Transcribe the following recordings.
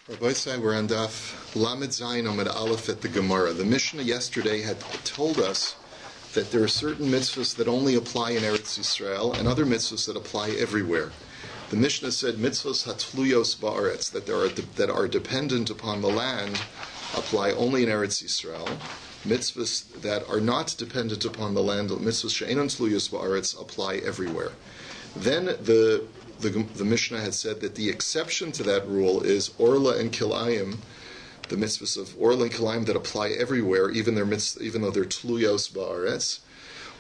Rabbi, we're on DAF Lamed Zayin Amud Aleph at the Gemara. The Mishnah yesterday had told us that there are certain mitzvahs that only apply in Eretz Yisrael and other mitzvahs that apply everywhere. The Mishnah said mitzvahs hatluyos ba'aretz, that are dependent upon the land, apply only in Eretz Yisrael. Mitzvahs that are not dependent upon the land, mitzvahs she'enon tluyos ba'aretz, apply everywhere. Then the Mishnah had said that the exception to that rule is Orla and Kilayim, the mitzvahs of Orla and Kilayim that apply everywhere, even though they're tluyos ba'aretz.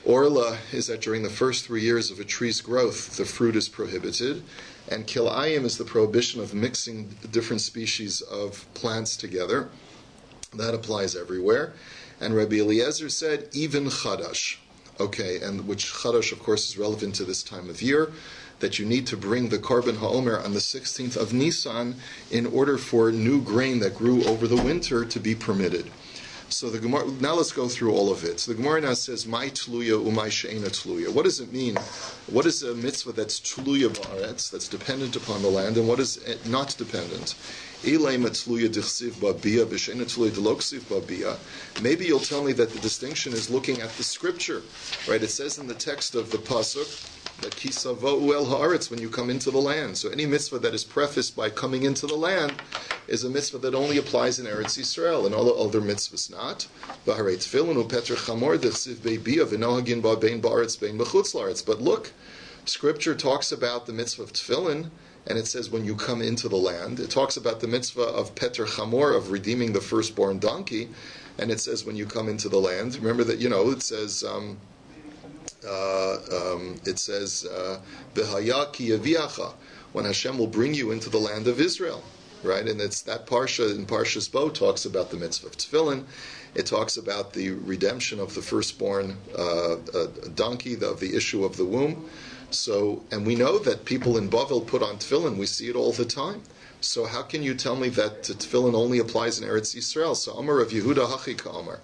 Orla is that during the first 3 years of a tree's growth, the fruit is prohibited, and Kilayim is the prohibition of mixing different species of plants together. That applies everywhere. And Rabbi Eliezer said, even Chadash. Okay, and which Chadash, of course, is relevant to this time of year, that you need to bring the Korban HaOmer on the 16th of Nisan in order for new grain that grew over the winter to be permitted. So the Gemara, now let's go through all of it. So the Gemara now says, "My tluya umay she'ena tluya." What does it mean? What is a mitzvah that's tluya ba'aretz, that's dependent upon the land, and what is not dependent? Maybe you'll tell me that the distinction is looking at the scripture, right? It says in the text of the pasuk that kisavo el haaretz, when you come into the land. So any mitzvah that is prefaced by coming into the land is a mitzvah that only applies in Eretz Yisrael, and all the other mitzvahs not. But look, scripture talks about the mitzvah of tefillin, and it says when you come into the land. It talks about the mitzvah of Peter Chamor, of redeeming the firstborn donkey, and it says when you come into the land. Remember that, it says V'haya ki yaviacha, when Hashem will bring you into the land of Israel, right? And it's that parsha in Parshas Bo talks about the mitzvah of tefillin. It talks about the redemption of the firstborn donkey, of the issue of the womb. So, and we know that people in Bavel put on tefillin. We see it all the time. So how can you tell me that tefillin only applies in Eretz Yisrael? So Amar of Yehuda Hachi Ka'amar,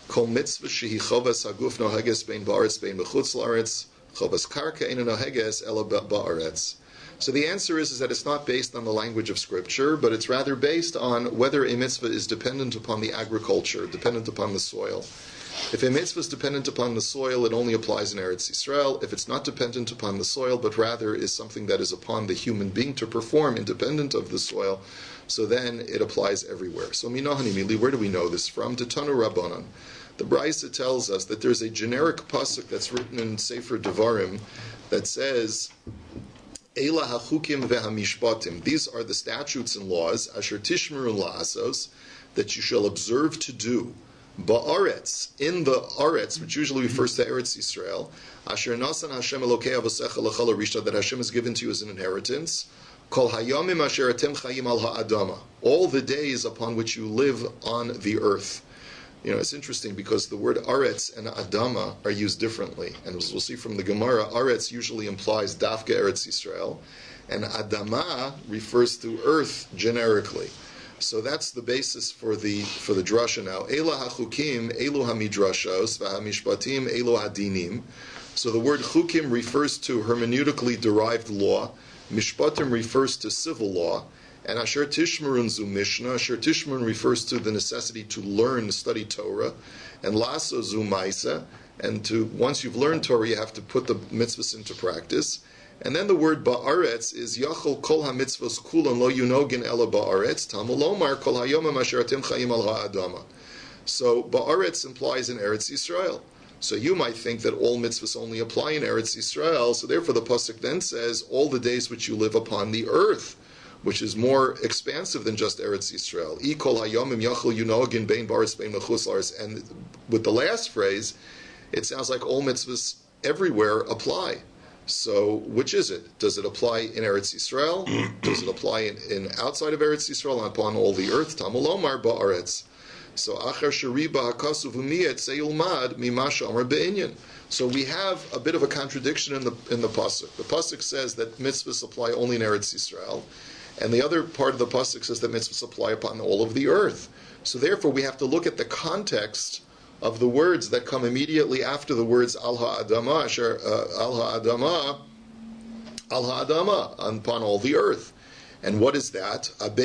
Kol mitzvah shehi chovas haguf noheges bein ba'aretz bein b'chutz la'aretz, chovas karka eino noheges ela ba'aretz. So the answer is that it's not based on the language of Scripture, but it's rather based on whether a mitzvah is dependent upon the agriculture, dependent upon the soil. If a mitzvah is dependent upon the soil, it only applies in Eretz Yisrael. If it's not dependent upon the soil, but rather is something that is upon the human being to perform, independent of the soil, so then it applies everywhere. So Minahanimili, where do we know this from? Titanu Rabbanan. The Brisa tells us that there's a generic pasuk that's written in Sefer Devarim that says, Eila hachukim vehamishpatim. These are the statutes and laws, asher tishmerun la'asos, that you shall observe to do. Ba'aretz, in the Aretz, which usually refers to Eretz Yisrael, asher nasan Hashem Elokei avosecha l'chal harisha, that Hashem has given to you as an inheritance. Kol hayamim asher atem chayim al ha'adama, all the days upon which you live on the earth. It's interesting because the word Aretz and Adama are used differently. And as we'll see from the Gemara, Aretz usually implies Dafka Eretz Yisrael, and Adama refers to earth generically. So that's the basis for the drasha now. Ela hachukim, elu hamidrashos, v'hamishpatim, elu hadinim. So the word chukim refers to hermeneutically derived law. Mishpatim refers to civil law. And Asher Tishmerun zu Mishnah, Asher Tishmerun refers to the necessity to learn, study Torah, and Lasso zu Maisa, and once you've learned Torah, you have to put the mitzvahs into practice. And then the word Ba'aretz is Yachol Kol HaMitzvahs Kulan Lo Yunogin Ela Ba'aretz, Tamulomar Kol HaYomim Asher Atem Chayim Al Ha'adama. So Ba'aretz implies in Eretz Yisrael. So you might think that all mitzvahs only apply in Eretz Yisrael, so therefore the pasuk then says, all the days which you live upon the earth, which is more expansive than just Eretz Yisrael. And with the last phrase, it sounds like all mitzvahs everywhere apply. So which is it? Does it apply in Eretz Yisrael? Does it apply in outside of Eretz Yisrael and upon all the earth? Tamulomar ba'aretz. So achar shariba hakasuv umiyet seyulmad mimasha amar be'inyan. So we have a bit of a contradiction in the pasuk. The pasuk says that mitzvahs apply only in Eretz Yisrael, and the other part of the pasuk says that mitzvahs apply upon all of the earth. So therefore, we have to look at the context of the words that come immediately after the words al ha'adama, al ha'adama, upon all the earth. And what is that? That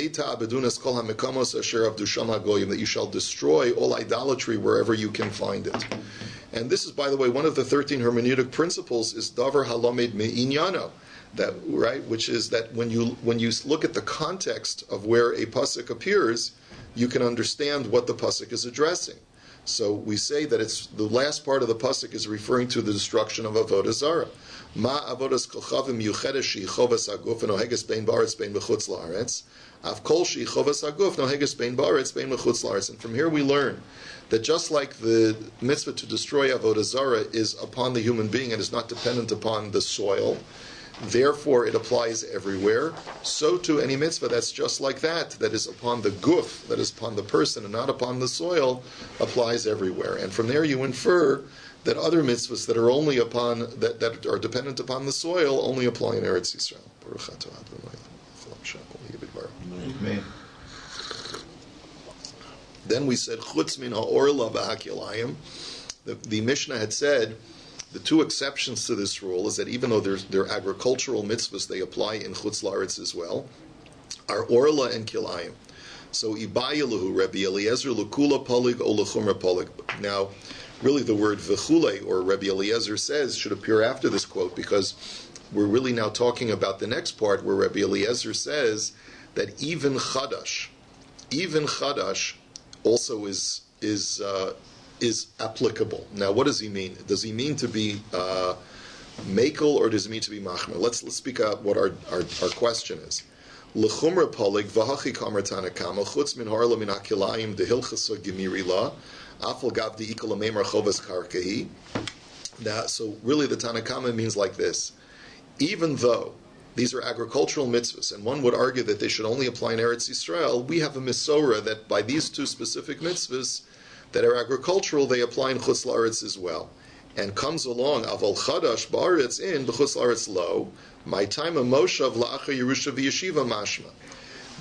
you shall destroy all idolatry wherever you can find it. And this is, by the way, one of the 13 hermeneutic principles is davar halomed me'inyano. That, right, which is that when you look at the context of where a pasuk appears, you can understand what the pasuk is addressing. So we say that it's the last part of the pasuk is referring to the destruction of avodah zarah. Ma avodas kolchavim yuchedes sheichovas aguf noheges bein baaretz bein bechutz laaretz. Av kol sheichovas aguf noheges bein baaretz bein bechutz laaretz. And from here we learn that just like the mitzvah to destroy avodah zarah is upon the human being and is not dependent upon the soil, therefore it applies everywhere, so too any mitzvah that's just like that is upon the guf, that is upon the person and not upon the soil, applies everywhere. And from there you infer that other mitzvahs that are only upon, that are dependent upon the soil, only apply in Eretz Yisrael. Amen. Then we said, chutz min ha'orla v'hakilayim. The Mishnah had said, the two exceptions to this rule is that even though they're agricultural mitzvahs, they apply in Chutz La'aretz as well, are Orla and Kilayim. So, Ibayalahu, Rabbi Eliezer, Lukula Polig, O Lechumra Polig. Now, really the word Vechule, or Rabbi Eliezer says, should appear after this quote, because we're really now talking about the next part where Rabbi Eliezer says that even Chadash also is applicable. Now, what does he mean? Does he mean to be makel, or does he mean to be machmer? Let's speak out what our question is. L'chumra polig v'hachi kamer tanakama chutz min harla min hakilayim dehilchasa gemiri la afal gav deikal ameimar chovas karkahi. Now, so really the Tanakama means like this: even though these are agricultural mitzvahs, and one would argue that they should only apply in Eretz Yisrael, we have a misora that by these two specific mitzvahs that are agricultural, they apply in Chutz La'aretz as well. And comes along, Aval Chadash Ba'aretz in, B'Chutz La'aretz lo, my time of Moshav La'achar Yerusha V'Yeshiva Mashma.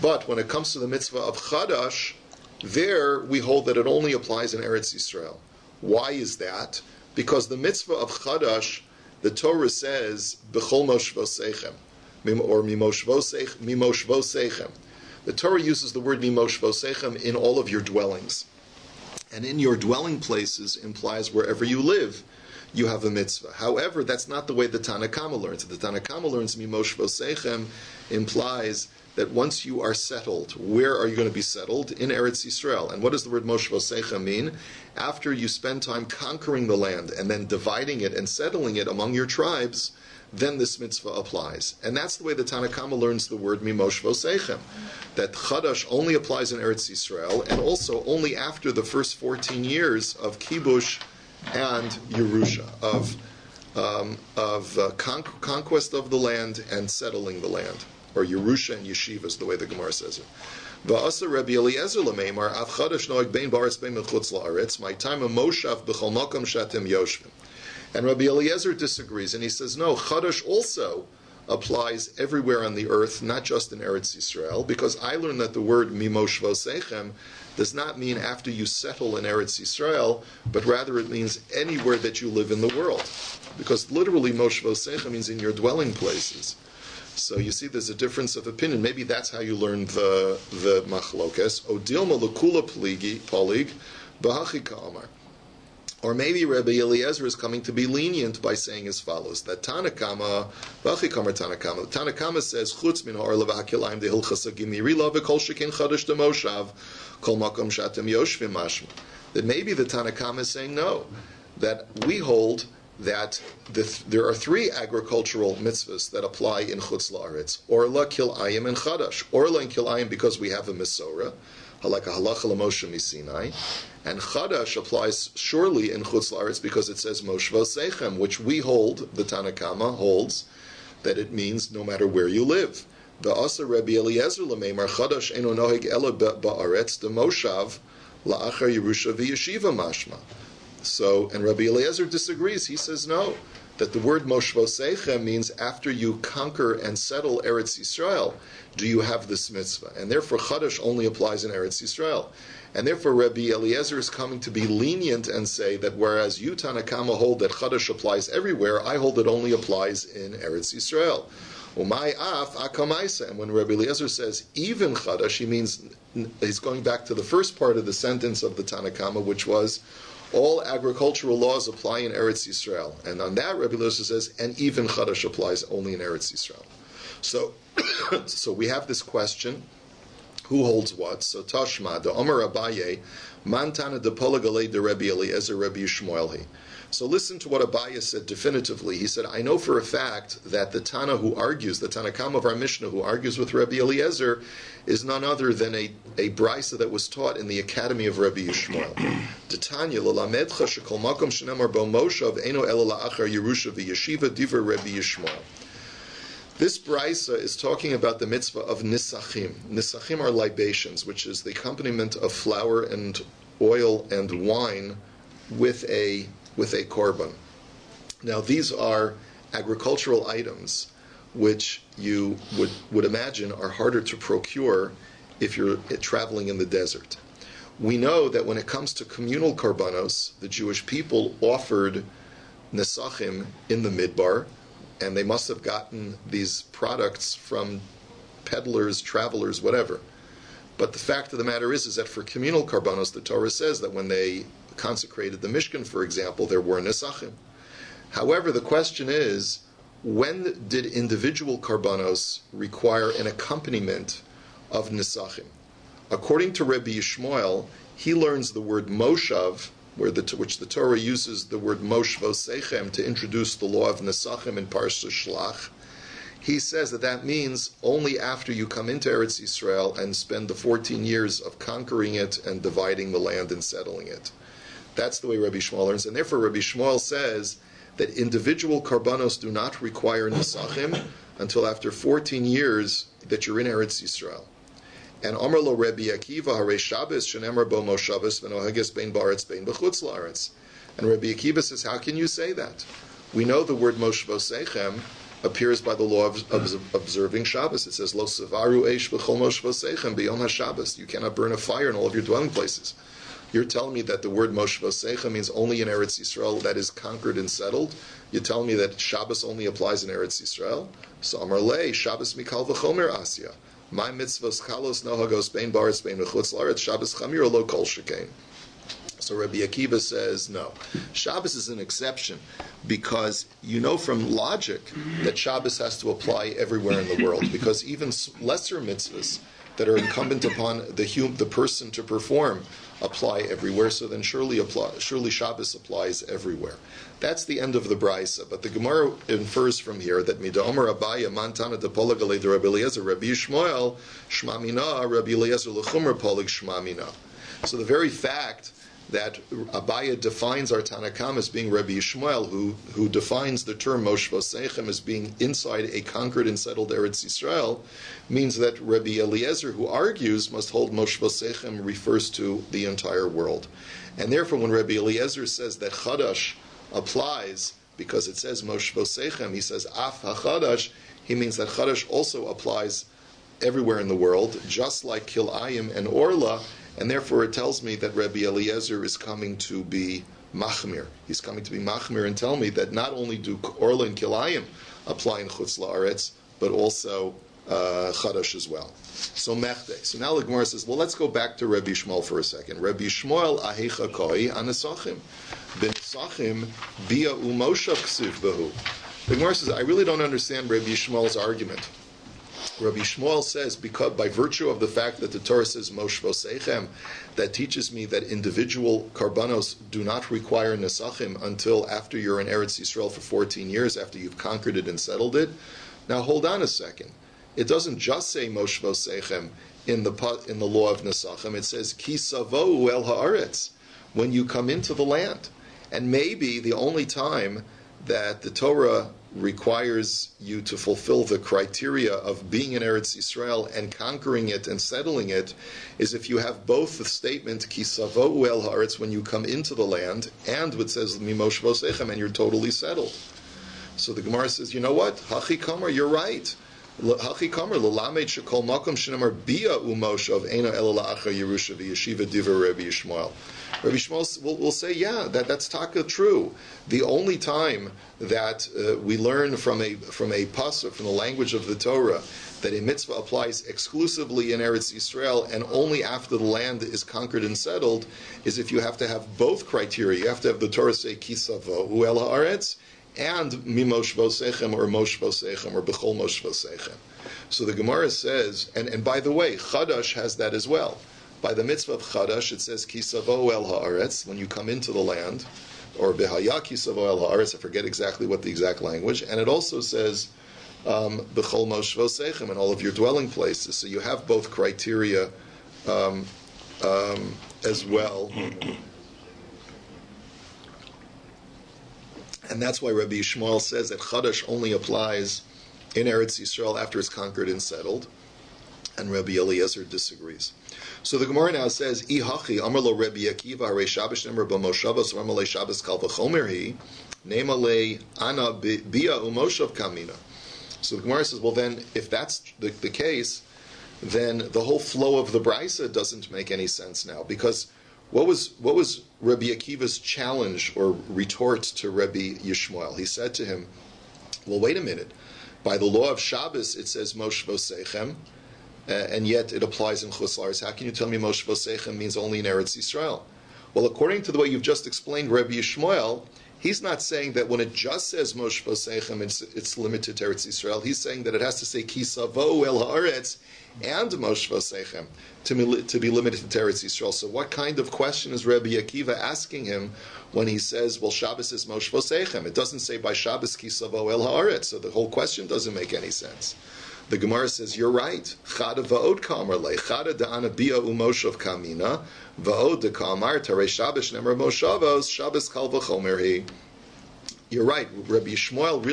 But when it comes to the mitzvah of Chadash, there we hold that it only applies in Eretz Yisrael. Why is that? Because the mitzvah of Chadash, the Torah says, B'chol Moshvosechem, or Mimoshvosechem. The Torah uses the word Mimoshvosechem in all of your dwellings. And in your dwelling places implies wherever you live, you have a mitzvah. However, that's not the way the Tanakama learns. The Tanakama learns Mimosh Vosechem implies that once you are settled, where are you going to be settled? In Eretz Yisrael. And what does the word Mosh Vosechem mean? After you spend time conquering the land and then dividing it and settling it among your tribes, then this mitzvah applies. And that's the way the Tanakama learns the word Mimosh Vosechem. That Chadash only applies in Eretz Yisrael, and also only after the first 14 years of Kibush and Yerusha, of conquest of the land and settling the land. Or Yerusha and Yeshiva is the way the Gemara says it. Va'asa Rabbi Eliezer l'meimar, av Chadash noeg bein ba'aretz bein mechutz la'aretz, my time of Moshav b'chol makom shatem yoshvim. And Rabbi Eliezer disagrees, and he says, no, Chadash also applies everywhere on the earth, not just in Eretz Yisrael, because I learned that the word Mimosh Vosechem does not mean after you settle in Eretz Yisrael, but rather it means anywhere that you live in the world. Because literally Mosh Vosechem means in your dwelling places. So you see there's a difference of opinion. Maybe that's how you learn the machlokes. Odilma l'kula polig b'hachi ka'amar. Or maybe Rabbi Eliezer is coming to be lenient by saying as follows: that Tanakama, Tanakama says, "Chutz min ha'orla v'hakilayim dehilchasa gemiri la v'kol shekin chadash demoshav kol makom shatem yoshvim mashma." That maybe the Tanakama is saying no, that we hold that there are three agricultural mitzvahs that apply in Chutz La'aretz: Orla, Kilayim, and Chadash. Orla and Kilayim because we have a Mesorah, like a halacha l'Moshe miSinai, and Chadash applies surely in Chutz La'aretz because it says Mosh Vosechem, which we hold, the Tanakama holds, that it means no matter where you live. Va'asa Rabbi Eliezer l'meimar Chadash eno noheg ela ba'aretz demoshav la'achar Yerusha v'yeshiva mashma. So, and Rabbi Eliezer disagrees. He says no, that the word Mosh Vosechem means after you conquer and settle Eretz Yisrael, do you have this mitzvah? And therefore Chadash only applies in Eretz Yisrael. And therefore Rabbi Eliezer is coming to be lenient and say that whereas you Tanakama hold that Chadash applies everywhere, I hold it only applies in Eretz Yisrael. Umay af akamaisa. And when Rabbi Eliezer says even chadash, he means he's going back to the first part of the sentence of the Tanakama, which was all agricultural laws apply in Eretz Yisrael. And on that, Rabbi Eliezer says, and even chadash applies only in Eretz Yisrael. So, so we have this question: who holds what? So Tashma, the Omer Abaye, Mantana de Polagale de Rabbi Eliezer, Rabbi Yishmael. So listen to what Abaye said definitively. He said, I know for a fact that the Tana who argues, the Tanakam of our Mishnah who argues with Rabbi Eliezer, is none other than a brisa that was taught in the academy of Rabbi Yishmael. Detanya l'lamedcha shekol makom shenemar bo moshav eno elo la'achar Yerusha v'yeshiva divrei Rabbi Yishmael. This brisa is talking about the mitzvah of nisachim. Nisachim are libations, which is the accompaniment of flour and oil and wine with a korban. Now, these are agricultural items which you would imagine are harder to procure if you're traveling in the desert. We know that when it comes to communal korbanos, the Jewish people offered nesachim in the midbar, and they must have gotten these products from peddlers, travelers, whatever. But the fact of the matter is that for communal korbanos, the Torah says that when they consecrated the Mishkan, for example, there were nesachim. However, the question is, when did individual korbanos require an accompaniment of nesachim? According to Rabbi Yishmael, he learns the word moshav, which the Torah uses the word moshvosechem to introduce the law of nesachim in Parsha Shlach. He says that means only after you come into Eretz Yisrael and spend the 14 years of conquering it and dividing the land and settling it. That's the way Rabbi Yishmael learns, and therefore Rabbi Yishmael says that individual karbanos do not require nesachim until after 14 years that you're in Eretz Yisrael. And Amar lo Rabbi Akiva Harei Shabbos shenemar bo moshavos v'nohages bein ba'aretz bein b'chutz la'aretz. And Rabbi Akiva says, how can you say that? We know the word moshvosechem appears by the law of observing Shabbos. It says lo sevaru eish b'chol moshvosechem b'yom haShabbos. You cannot burn a fire in all of your dwelling places. You're telling me that the word moshvosechem means only in Eretz Yisrael, that is conquered and settled? You're telling me that Shabbos only applies in Eretz Yisrael? So Amar lei Shabbos mikal v'chomer asya. My mitzvahs kalos nohagos bein ba'aretz bein b'chutz la'aretz Shabbos chamir lo kol shekain. So Rabbi Akiva says, no. Shabbos is an exception because you know from logic that Shabbos has to apply everywhere in the world, because even lesser mitzvahs that are incumbent upon the person to perform apply everywhere, so then surely Shabbos applies everywhere. That's the end of the brisa. But the Gemara infers from here that Midaomer Abaya Mantana de Polagale de Rabbi Eliezer Rabbi Yishmael Shmamina Rabbi Eliezer Lechumer Polig Shmamina. So the very fact that Abaya defines our Tanakam as being Rabbi Yishmael, who defines the term Moshvosechem as being inside a conquered and settled Eretz Yisrael, means that Rabbi Eliezer, who argues, must hold Moshvosechem refers to the entire world. And therefore, when Rabbi Eliezer says that Chadash applies, because it says Moshvosechem, he says Af HaChadash, he means that Chadash also applies everywhere in the world, just like Kilayim and Orla. And therefore it tells me that Rabbi Eliezer is coming to be machmir. He's coming to be machmir and tell me that not only do Orla and Kilayim apply in Chutz La'aretz, but also Chadash as well. So Mechde. So now the Gemara says, well, let's go back to Rabbi Yishmael for a second. Rabbi Yishmael ahecha koi anesachim. Benesachim bia umoshav ksiv behu. The Gemara says, I really don't understand Rabbi Yishmael's argument. Rabbi Yishmael says, because by virtue of the fact that the Torah says Moshvosechem, that teaches me that individual karbanos do not require nesachim until after you're in Eretz Yisrael for 14 years, after you've conquered it and settled it. Now hold on a second. It doesn't just say Moshvosechem in the law of nesachim. It says Ki savohu el haaretz, when you come into the land. And maybe the only time that the Torah requires you to fulfill the criteria of being in Eretz Yisrael and conquering it and settling it is if you have both the statement Ki savohu el haaretz, when you come into the land, and what says Mimosh Vosechem, and you're totally settled. So the Gemara says, you know what? Hachi Kamar, you're right. Hachi kamer l'lamed shekol makom shenamar bia umoshav ena elala acha Yerusha v'yeshiva diva Rabbi Yishmael. Rabbi Yishmael will say, yeah, that's taka true. The only time that we learn from a pasuk, from the language of the Torah, that a mitzvah applies exclusively in Eretz Yisrael and only after the land is conquered and settled, is if you have to have both criteria. You have to have the Torah say kisavo el haaretz and mimosh vosechem or mosh vosechem or bechol mosh vosechem. So the Gemara says, and by the way, Chadash has that as well. By the mitzvah of Chadash, it says kisavo el haaretz when you come into the land, or behaya kisavo el haaretz. I forget exactly what the exact language, and it also says b'chol mosh vosechem in all of your dwelling places. So you have both criteria as well. And that's why Rabbi Yishmael says that Chadash only applies in Eretz Yisrael after it's conquered and settled. And Rabbi Eliezer disagrees. So the Gemara now says, Ihachi, Amar lo Rabbi Akiva, Harei Shabbos Nemer b'moshavos, Amar le Shabbos kal v'chomer hi, Nema le ana bia umoshav kamina. So the Gemara says, well then, if that's the case, then the whole flow of the Brisa doesn't make any sense now, because what was Rabbi Akiva's challenge or retort to Rabbi Yishmael? He said to him, well, wait a minute. By the law of Shabbos, it says Mosh Vosechem, and yet it applies in Chutz La'aretz. How can you tell me Mosh Vosechem means only in Eretz Yisrael? Well, according to the way you've just explained, Rabbi Yishmael, he's not saying that when it just says Mosh Vosechem, it's limited to Eretz Yisrael. He's saying that it has to say Kisavo El Haaretz and Mosh Vosechem to be limited to Eretz Yisrael. So what kind of question is Rabbi Akiva asking him when he says, well, Shabbos is Mosh Vosechem? It doesn't say by Shabbos Kisavo El Haaretz, so the whole question doesn't make any sense. The Gemara says, you're right. Chada va'od kamar le. Chada da'ana bia umoshav kamina. Va'od de kamar tarei Shabbos nemer moshavos. Shabbos kal v'chomer hi. You're right. Rabbi Yishmael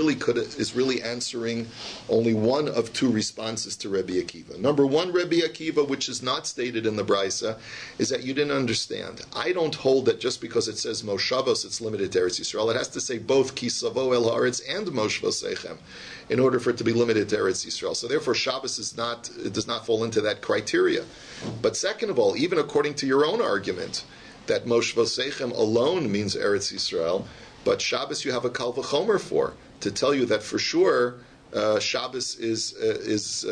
is really answering only one of two responses to Rabbi Akiva. Number one, Rabbi Akiva, which is not stated in the Brisa, is that you didn't understand. I don't hold that just because it says Moshavos, it's limited to Eretz Yisrael. It has to say both Kisavo El Haaretz and Mosh Vosechem in order for it to be limited to Eretz Yisrael. So therefore, Shabbos does not fall into that criteria. But second of all, even according to your own argument, that Mosh Vosechem alone means Eretz Yisrael, but Shabbos you have a Kal V'chomer for, to tell you that for sure Shabbos is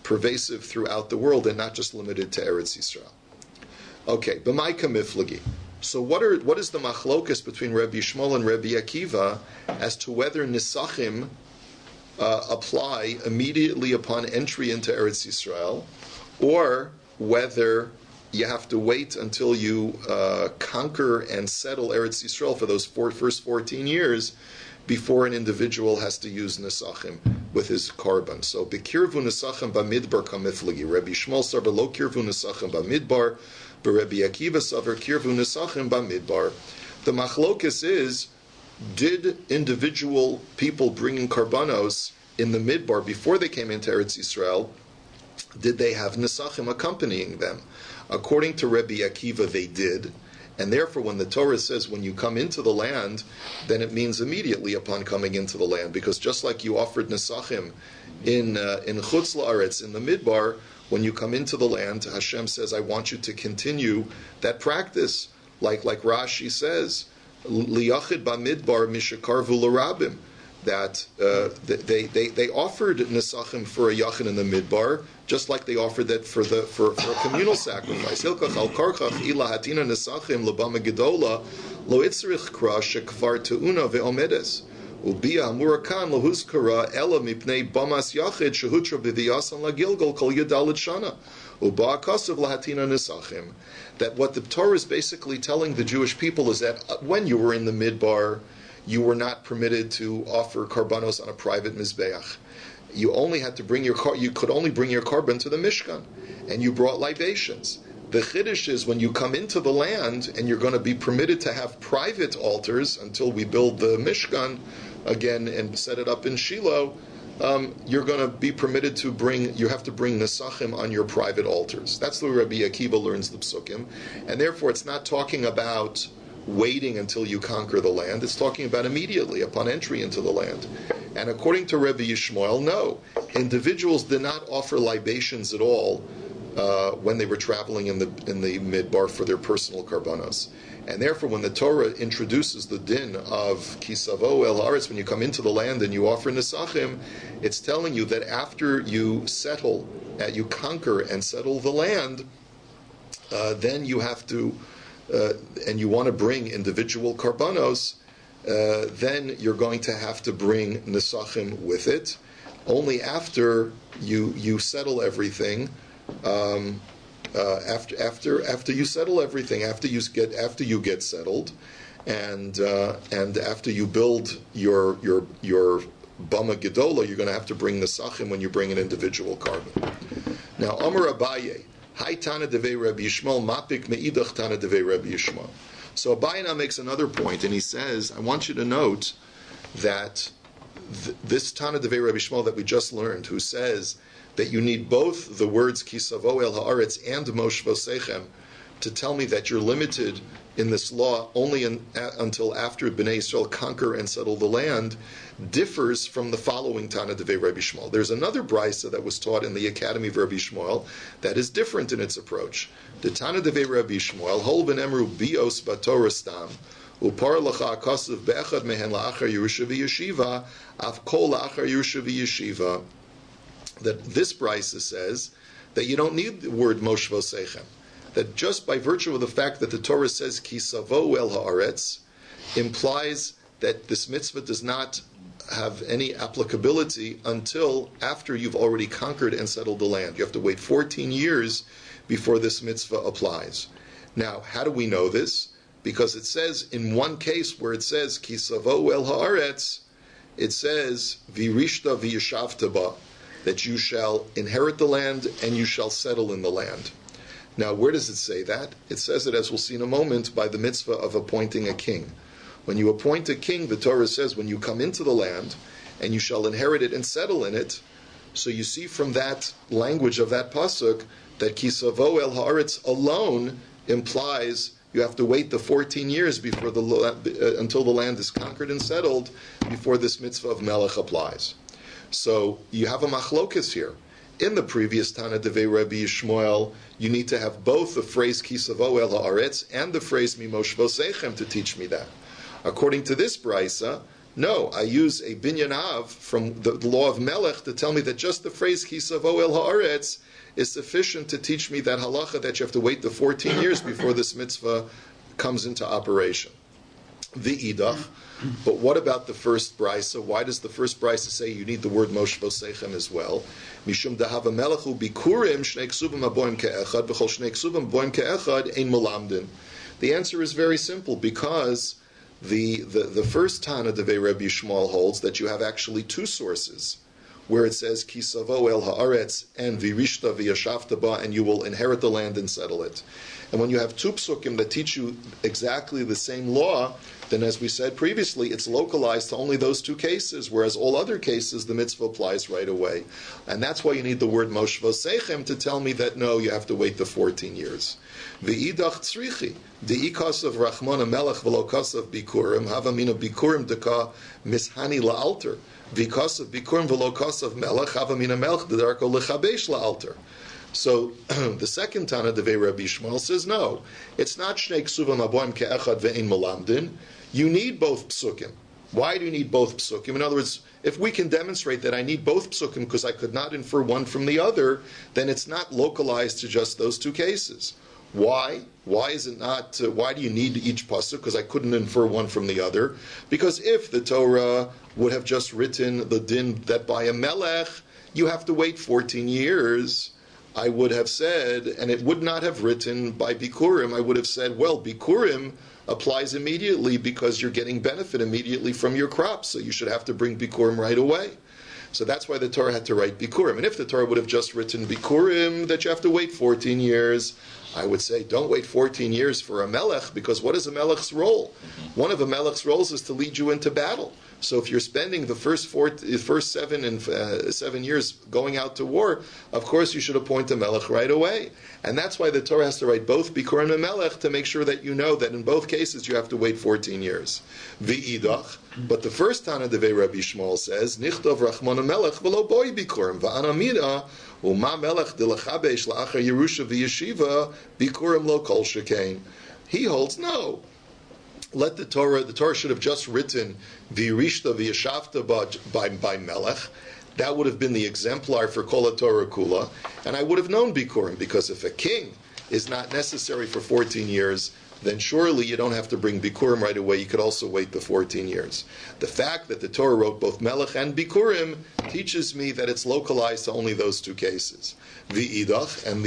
pervasive throughout the world and not just limited to Eretz Yisrael. Okay, b'mai kamiflagi. So what is the machlokas between Rabbi Yishmael and Rabbi Akiva as to whether nisachim apply immediately upon entry into Eretz Yisrael, or whether you have to wait until you conquer and settle Eretz Yisrael for those first 14 years before an individual has to use nesachim with his korban. So, bekirvu nesachim b'midbar kamiflagi. Rabbi Yishmael savar lo kirvu nesachim b'midbar, but Rabbi Akiva savar kirvu nesachim b'midbar. The machlokus is, did individual people bringing karbanos in the midbar before they came into Eretz Yisrael, did they have nesachim accompanying them? According to Rabbi Akiva, they did, and therefore when the Torah says when you come into the land, then it means immediately upon coming into the land, because just like you offered nesachim in Chutz La'aretz, in the midbar, when you come into the land, Hashem says, I want you to continue that practice, like Rashi says, liyachid ba'midbar mishakarvu l'rabim, that they offered nesachim for a yachid in the midbar, just like they offered that for a communal sacrifice. Hilkach al karchach ila hatina nesachim lebama gedola lo itzrich kra shekvar teuna ve'omedes ubia murakan lohuzkara ela mipnei bamas yachid shehutra b'viyasan lagilgal kol yadalit shana uba kasav lahatina nesachim. That what the Torah is basically telling the Jewish people is that when you were in the midbar, you were not permitted to offer karbanos on a private mizbeach. You only had to you could only bring your korban to the Mishkan, and you brought libations. The chiddush is when you come into the land and you're going to be permitted to have private altars until we build the Mishkan again and set it up in Shiloh. You're going to be permitted to you have to bring nesachim on your private altars. That's the way Rabbi Akiva learns the psukim, and therefore it's not talking about waiting until you conquer the land. It's talking about immediately upon entry into the land. And according to Rabbi Yishmael, no. Individuals did not offer libations at all when they were traveling in the midbar for their personal karbanos. And therefore, when the Torah introduces the din of kisavo el haaretz, when you come into the land and you offer nesachim, it's telling you that after you settle, you conquer and settle the land, then you have to, and you want to bring individual karbanos, then you're going to have to bring nesachim with it. Only after you settle everything. After you settle everything, after you get settled, and after you build your bama gedola, you're going to have to bring the sachim when you bring an individual carbon. Now, Amar Abaye, Hai Tana Devei Rabbi Yishmael, Mapik Meidach Tana Devei Rabbi Yishmael. So Abaye now makes another point, and he says, I want you to note that this Tana Devei Rabbi Yishmael that we just learned, who says that you need both the words Kisavo El Haaretz and Moshvo Sechem to tell me that you're limited in this law only until after Bnei Yisrael conquer and settle the land, differs from the following Tana Devei Rabbi Yishmael. There's another brisa that was taught in the Academy of Rabbi Yishmael that is different in its approach. The Tana Devei Rabbi Yishmael, Hol Benemru Bios Batorah Stam, Upar Lacha Akasav Be'echad Mehen La'achar Yerusha V'Yeshiva, Av Kol La'achar Yerusha V'Yeshiva, that this brisa says that you don't need the word Moshvo Sechem. That just by virtue of the fact that the Torah says Kisavo El Haaretz implies that this mitzvah does not have any applicability until after you've already conquered and settled the land. You have to wait 14 years before this mitzvah applies. Now, how do we know this? Because it says in one case where it says Kisavo El Haaretz, it says Virishta V'Yeshavta Ba, that you shall inherit the land and you shall settle in the land. Now, where does it say that? It says it, as we'll see in a moment, by the mitzvah of appointing a king. When you appoint a king, the Torah says, when you come into the land and you shall inherit it and settle in it. So you see from that language of that pasuk that Kisavo El Haaretz alone implies you have to wait the 14 years before until the land is conquered and settled before this mitzvah of Melech applies. So you have a machlokas here. In the previous Tana Devei Rabbi Yishmael, you need to have both the phrase Kisavo El Haaretz and the phrase Mimoshvo Sechem to teach me that. According to this brisa, no, I use a binyanav from the law of Melech to tell me that just the phrase Kisavo El Haaretz is sufficient to teach me that halacha that you have to wait the 14 years before this mitzvah comes into operation. The idach. But what about the first brisa? Why does the first brisa say you need the word Moshvo Sechem as well? Mishum dahava melechu bikurim shnei ksubim aboim ke'echad v'chol shnei ksubim aboim ke'echad ein melamdin. The answer is very simple, because the first Tana Devei Rabbi Yishmael holds that you have actually two sources, where it says Kisavo El Haaretz and Virishta V'Yashavta Ba, and you will inherit the land and settle it. And when you have two psukim that teach you exactly the same law, then as we said previously, it's localized to only those two cases, whereas all other cases the mitzvah applies right away. And that's why you need the word Moshvo Sechem to tell me that no, you have to wait the 14 years. V'idach tzrichi, de'ikas of Rachmana Melech v'lokas of Bikurim, havamina Bikurim deka mishani la'alter, v'kas of Bikurim v'lokas of Melech, havamina Melech dedarko lechabesh la'alter. So the second Tana Devei Rabbi Yishmael says no, it's not shnei ksuvim aboim ke'echad ve'ein melamdin. You need both psukim. Why do you need both psukim? In other words, if we can demonstrate that I need both psukim because I could not infer one from the other, then it's not localized to just those two cases. Why? Why is it not? Why do you need each pasuk? Because I couldn't infer one from the other. Because if the Torah would have just written the din that by a melech you have to wait 14 years, I would have said, and it would not have written by Bikurim, I would have said, well, Bikurim applies immediately because you're getting benefit immediately from your crops, so you should have to bring Bikurim right away. So that's why the Torah had to write Bikurim. And if the Torah would have just written Bikurim, that you have to wait 14 years, I would say don't wait 14 years for a melech, because what is a melech's role? One of a melech's roles is to lead you into battle. So if you're spending the first 7 years going out to war, of course you should appoint a melech right away. And that's why the Torah has to write both bikurim and melech, to make sure that you know that in both cases you have to wait 14 years. V'idach. But the first Tana Devei Rabbi Shmuel says, Nichtov Rachmana melech v'lo boi bikurim v'anamida u'ma melech dilachabesh la'achar Yerusha v'yeshiva bikurim lo kol shekain. He holds no. Let the Torah should have just written v'yirishta v'yashavta by melech. That would have been the exemplar for Kol HaTorah Kula, and I would have known bikurim, because if a king is not necessary for 14 years, then surely you don't have to bring bikurim right away. You could also wait the 14 years. The fact that the Torah wrote both melech and bikurim teaches me that it's localized to only those two cases. V'idach, and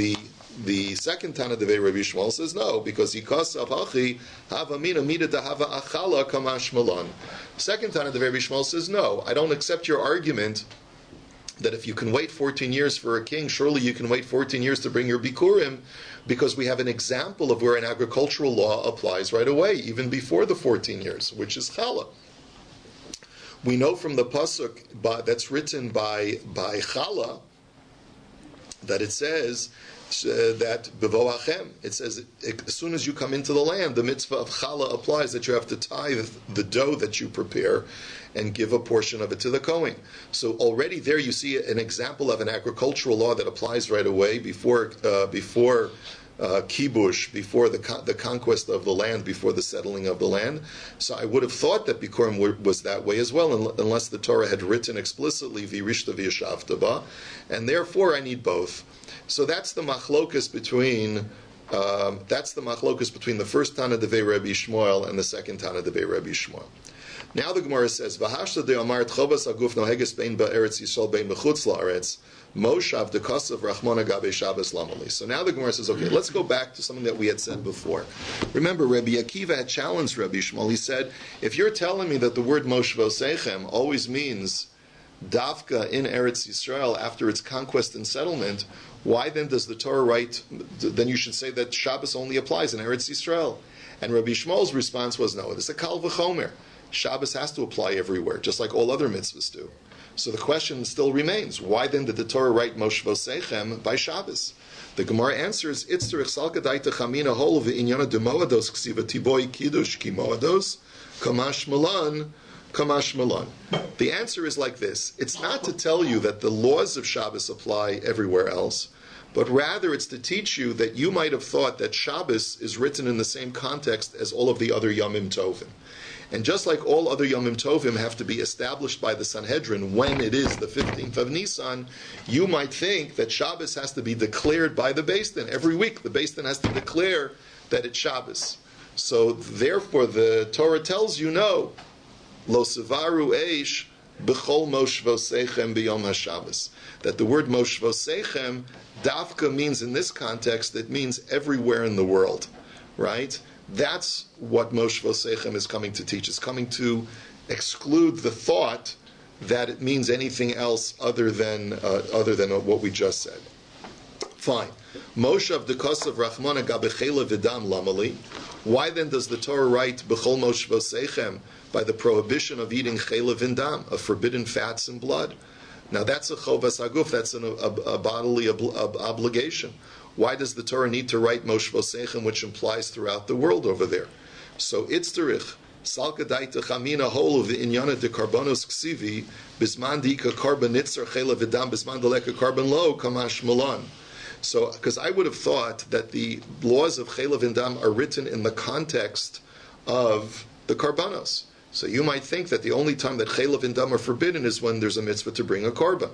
the second Tana Devei Rabbi Shmuel says no, because Yikasav Hachi Hava Mina Mida Dahava Achala Kamash Malan. Second Tana Devei Rabbi Shmuel says no, I don't accept your argument that if you can wait 14 years for a king, surely you can wait 14 years to bring your bikurim, because we have an example of where an agricultural law applies right away, even before the 14 years, which is chala. We know from the pasuk that's written by chala that it says that bevoachem, it says as soon as you come into the land, the mitzvah of chala applies, that you have to tithe the dough that you prepare and give a portion of it to the Kohen. So already there you see an example of an agricultural law that applies right away before kiddush, before the conquest of the land, before the settling of the land. So I would have thought that bikurim was that way as well, unless the Torah had written explicitly v'yirishta v'yashavta ba, and therefore I need both. So that's the machlokus between the first Tana Devei Rabbi Shmuel and the second Tana Devei Rabbi Shmuel. Now the Gemara says, "V'hashta de Amar Tchovas Aguf Noheges Bein Ba'Eretz Yisrael Bein B'Chutz La'Aretz Moshav de Kosav Rachmana Gabe Shabbos Lamali." So now the Gemara says, okay, let's go back to something that we had said before. Remember, Rabbi Akiva had challenged Rabbi Shmuel. He said, if you're telling me that the word Moshe Vosechem always means Dafka in Eretz Yisrael after its conquest and settlement, why then does the Torah write, then you should say that Shabbos only applies in Eretz Yisrael? And Rabbi Shmuel's response was, no, it is a Kal V'chomer. Shabbos has to apply everywhere, just like all other mitzvahs do. So the question still remains, why then did the Torah write Moshe Vosechem by Shabbos? The Gemara answers, Itzterich salka daita chamina hol v'inyana de moados ksiva tiboy kiddush ki moados kamash malan. The answer is like this. It's not to tell you that the laws of Shabbos apply everywhere else, but rather it's to teach you that you might have thought that Shabbos is written in the same context as all of the other Yomim Tovim. And just like all other Yomim Tovim have to be established by the Sanhedrin when it is the 15th of Nisan, you might think that Shabbos has to be declared by the Beis Din. Every week the Beis Din has to declare that it's Shabbos. So therefore the Torah tells you no. Lo sevaru eish b'chol Moshe Vosechem b'yom HaShabbos. That the word Moshe Vosechem, dafka means in this context, it means everywhere in the world. Right? That's what Moshe Vosechem is coming to teach. It's coming to exclude the thought that it means anything else other than what we just said. Fine. Moshe of the Kosav Rachmana Gabechela Vidam Lamali. Why then does the Torah write B'chol Moshe Vosechem by the prohibition of eating chela v'dam, of forbidden fats and blood? Now that's a chovas haguf, that's a bodily obligation. Why does the Torah need to write Moshe Vosechem, which implies throughout the world over there? So itzterich salka daita chamina holu v'inyana de karbonos ksivi bisman dika karban nitzer chela v'dam bisman deleka karban lo kamash malan. So, because I would have thought that the laws of chela v'dam are written in the context of the karbanos. So you might think that the only time that chela v'dam are forbidden is when there's a mitzvah to bring a karban.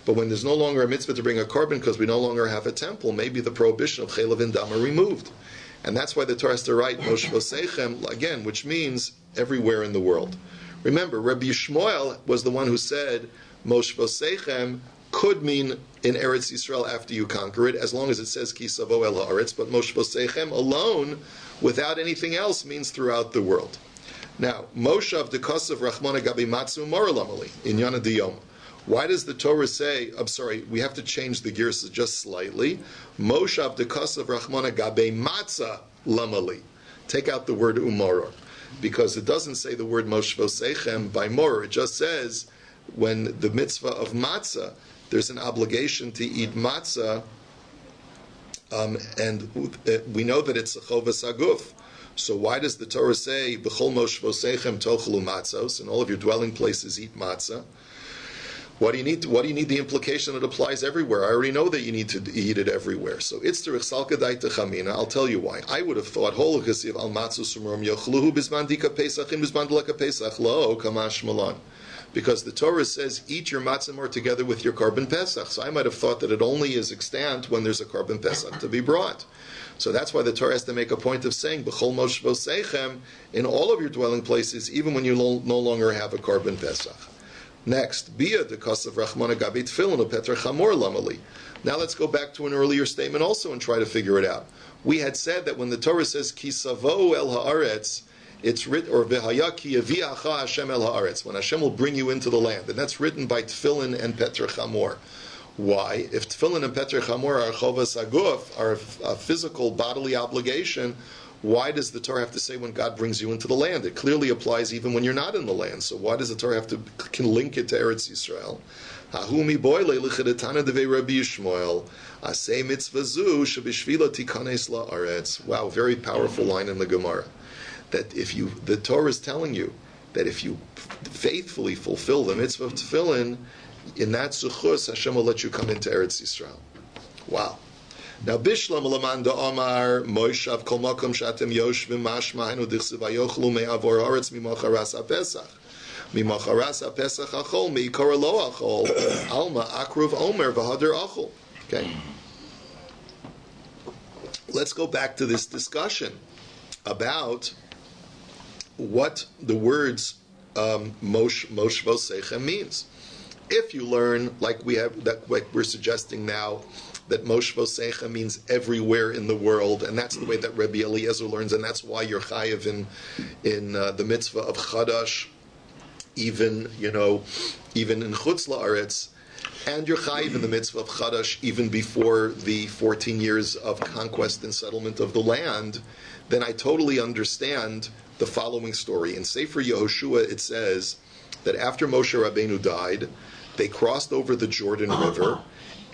But when there's no longer a mitzvah to bring a karban because we no longer have a temple, maybe the prohibition of chela v'dam are removed. And that's why the Torah has to write Moshe Vosechem, again, which means everywhere in the world. Remember, Rabbi Shmuel was the one who said Moshe Vosechem could mean in Eretz Yisrael after you conquer it, as long as it says Ki Savo El Haaretz, but Moshe Vosechem alone, without anything else, means throughout the world. Now, Moshe of the Kosav Rachmana Gabi Matzu Moralamali, in Yana Diyom. Why does the Torah say, I'm sorry, we have to change the gears just slightly. Moshav dekasav rachmana gabe matzah lamali. Take out the word umoror, because it doesn't say the word moshvosechem by moror. It just says when the mitzvah of matzah, there's an obligation to eat matzah, and we know that it's a chovas aguf. So why does the Torah say b'chol moshvosechem tochelu matzos, in all of your dwelling places eat matzah? What do you need? What do you need? The implication that applies everywhere. I already know that you need to eat it everywhere. So it's the Raizel kedai techamina. I'll tell you why. I would have thought holokasiv al matzu sumrom yochluhu bisman dika pesach in bisman deleka pesach lo kamash malan, because the Torah says eat your matzah more together with your korban pesach. So I might have thought that it only is extant when there's a korban pesach to be brought. So that's why the Torah has to make a point of saying b'chol moshvosechem in all of your dwelling places, even when you no longer have a korban pesach. Next, Bia de Kasav Rachmana Gabi Tfilin Petra Chamor Lamali. Now let's go back to an earlier statement also and try to figure it out. We had said that when the Torah says Ki Savo El Haaretz, it's written, or V'haya Ki Yaviacha Hashem El Haaretz, when Hashem will bring you into the land, and that's written by Tfilin and Petra Chamor. Why? If Tfilin and Petra Chamor are Chovas Aguf, are a physical bodily obligation, why does the Torah have to say when God brings you into the land? It clearly applies even when you're not in the land. So why does the Torah have to can link it to Eretz Yisrael? Hahumi boile lichedetana devei Rabbi Yishmael asay mitzvah zu shebishvila tikanes la'aretz. Wow, very powerful line in the Gemara. That the Torah is telling you that if you faithfully fulfill the mitzvah of tefillin, in that Zechus, Hashem will let you come into Eretz Yisrael. Wow. Now, Bishlam Lamanda Omar Moishav Kol Makom Shatem Yoshvim Mashma Henu Dichsev Ayochlu Me'avor Haaretz Mimacharas HaPesach Mimacharas HaPesach Achol Me'ikor Lo Achol Alma Akruv Omer V'Hader Achol. Okay. Let's go back to this discussion about what the words Moshvosechem means. If you learn, like we're suggesting now, that Moshvosechem means everywhere in the world, and that's the way that Rabbi Eliezer learns, and that's why you're chayiv in the mitzvah of Chadash, even in Chutz La'aretz, and you're chayiv in the mitzvah of Chadash even before the 14 years of conquest and settlement of the land, then I totally understand the following story. In Sefer Yehoshua it says that after Moshe Rabbeinu died, they crossed over the Jordan River,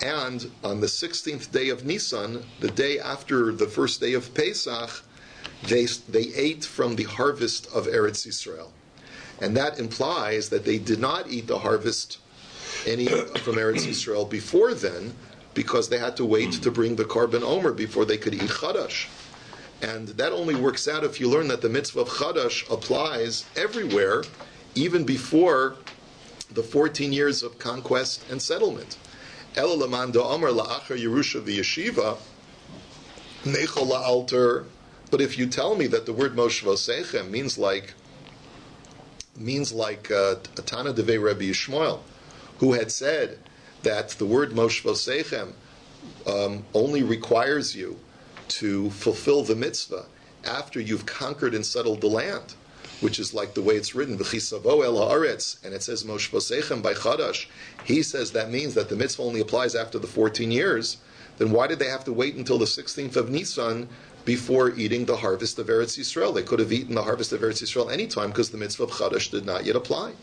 and on the 16th day of Nisan, the day after the first day of Pesach, they ate from the harvest of Eretz Yisrael. And that implies that they did not eat the harvest any from Eretz Yisrael before then, because they had to wait to bring the Korban Omer before they could eat Chadash. And that only works out if you learn that the mitzvah of Chadash applies everywhere, even before the 14 years of conquest and settlement. But if you tell me that the word Moshvosechem means like Tana Devei Rabbi Yishmael, who had said that the word Moshvosechem only requires you to fulfill the mitzvah after you've conquered and settled the land, which is like the way it's written, V'chisavo el haaretz, and it says Moshvosechem by Chadash. He says that means that the mitzvah only applies after the 14 years. Then why did they have to wait until the 16th of Nisan before eating the harvest of Eretz Yisrael? They could have eaten the harvest of Eretz Yisrael anytime, because the mitzvah of Chadash did not yet apply.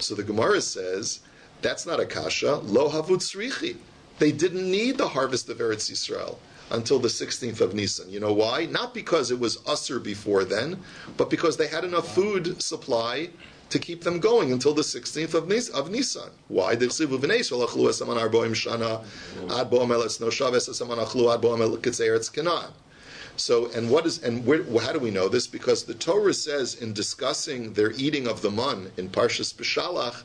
So the Gemara says, that's not a kasha, lo havut tzrichi. They didn't need the harvest of Eretz Yisrael until the 16th of Nisan. You know why? Not because it was usher before then, but because they had enough food supply to keep them going until the 16th of Nisan. Why? So, how do we know this? Because the Torah says in discussing their eating of the man in Parshas Beshalach,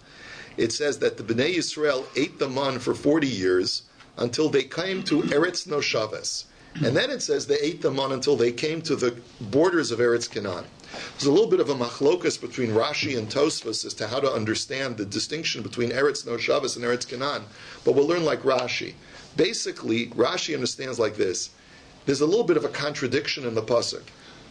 it says that the Bnei Yisrael ate the man for 40 years until they came to Eretz Noshaves. And then it says they ate the man until they came to the borders of Eretz Canaan. There's a little bit of a machlokas between Rashi and Tosfos as to how to understand the distinction between Eretz Noshaves and Eretz Canaan. But we'll learn like Rashi. Basically, Rashi understands like this. There's a little bit of a contradiction in the pasuk.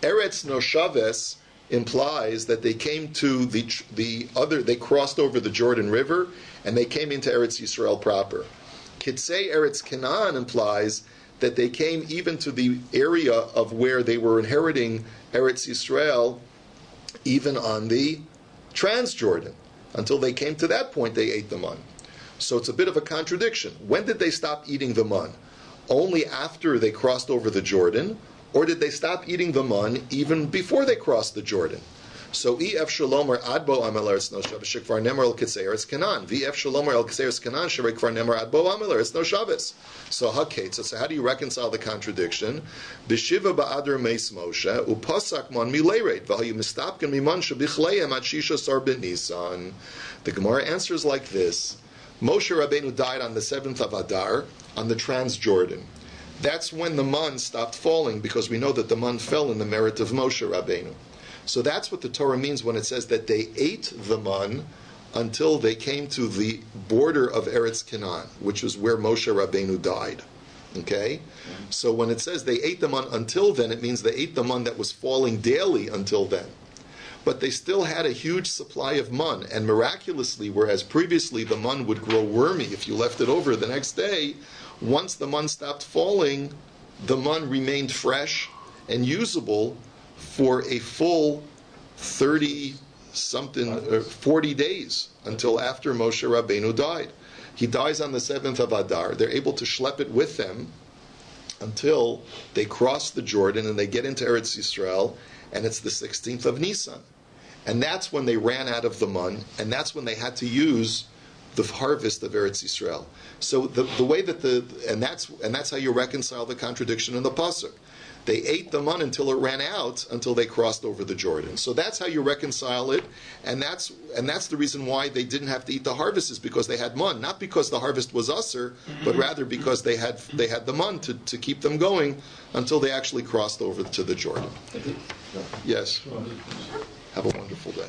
Eretz Noshaves implies that they came to they crossed over the Jordan River, and they came into Eretz Yisrael proper. Kitzei Eretz Canaan implies that they came even to the area of where they were inheriting Eretz Yisrael, even on the Transjordan. Until they came to that point, they ate the man. So it's a bit of a contradiction. When did they stop eating the man? Only after they crossed over the Jordan, or did they stop eating the man even before they crossed the Jordan? So ef shalomer adbo amel eretz no shabbos shekvar nemer el kitzei eretz Canaan. V'ef shalomer el kitzei eretz Canaan shekvar nemer adbo amel eretz no shabbos. So haketz. So how do you reconcile the contradiction? B'shiva ba'adar meis Moshe upasak man mileired v'hayu mistapken miman shebichleyem ad shisha sar b'nisan. The Gemara answers like this: Moshe Rabbeinu died on the 7th of Adar on the Transjordan. That's when the man stopped falling, because we know that the man fell in the merit of Moshe Rabbeinu. So that's what the Torah means when it says that they ate the man until they came to the border of Eretz Canaan, which is where Moshe Rabbeinu died. Okay? So when it says they ate the man until then, it means they ate the man that was falling daily until then. But they still had a huge supply of man, and miraculously, whereas previously the man would grow wormy if you left it over the next day, once the man stopped falling, the man remained fresh and usable for a full 40 days, until after Moshe Rabbeinu died. He dies on the 7th of Adar. They're able to schlep it with them until they cross the Jordan and they get into Eretz Yisrael, and it's the 16th of Nisan. And that's when they ran out of the man, and that's when they had to use the harvest of Eretz Yisrael. So the way that that's how you reconcile the contradiction in the pasuk. They ate the man until it ran out, until they crossed over the Jordan. So that's how you reconcile it, and that's the reason why they didn't have to eat the harvest, is because they had man, not because the harvest was usser, but rather because they had the man to keep them going until they actually crossed over to the Jordan. Yes. Have a wonderful day.